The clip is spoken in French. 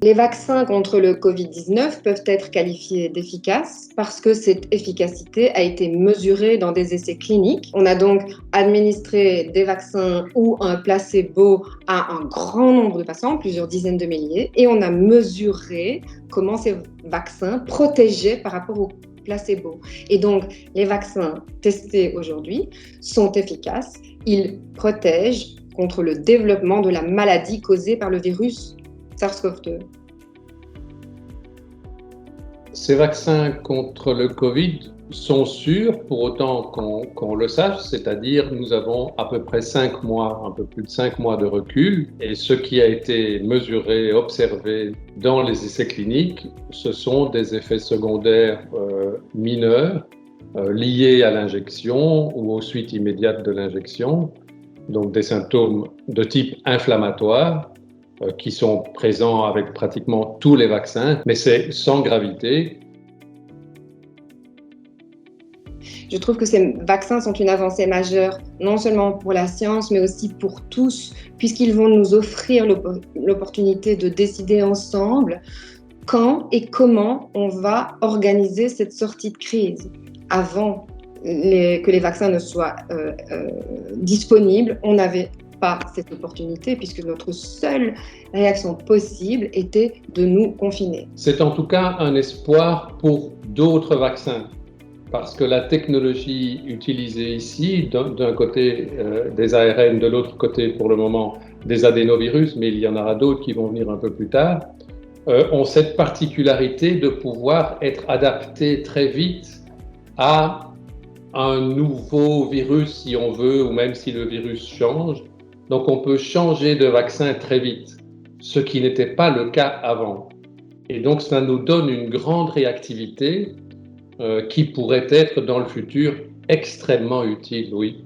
Les vaccins contre le Covid-19 peuvent être qualifiés d'efficaces parce que cette efficacité a été mesurée dans des essais cliniques. On a donc administré des vaccins ou un placebo à un grand nombre de patients, plusieurs dizaines de milliers, et on a mesuré comment ces vaccins protégeaient par rapport au placebo. Et donc, les vaccins testés aujourd'hui sont efficaces. Ils protègent contre le développement de la maladie causée par le virus SARS-CoV-2. Ces vaccins contre le Covid sont sûrs, pour autant qu'on le sache, c'est-à-dire nous avons à peu près 5 mois, un peu plus de 5 mois de recul, et ce qui a été mesuré, observé dans les essais cliniques, ce sont des effets secondaires mineurs liés à l'injection ou aux suites immédiates de l'injection, donc des symptômes de type inflammatoire, qui sont présents avec pratiquement tous les vaccins, mais c'est sans gravité. Je trouve que ces vaccins sont une avancée majeure, non seulement pour la science, mais aussi pour tous, puisqu'ils vont nous offrir l'opportunité de décider ensemble quand et comment on va organiser cette sortie de crise. Avant que les vaccins ne soient disponibles, on n'avait pas cette opportunité, puisque notre seule réaction possible était de nous confiner. C'est en tout cas un espoir pour d'autres vaccins, parce que la technologie utilisée ici, d'un côté des ARN, de l'autre côté pour le moment des adénovirus, mais il y en aura d'autres qui vont venir un peu plus tard, ont cette particularité de pouvoir être adaptés très vite à un nouveau virus, si on veut, ou même si le virus change. Donc on peut changer de vaccin très vite, ce qui n'était pas le cas avant. Et donc ça nous donne une grande réactivité qui pourrait être dans le futur extrêmement utile, oui.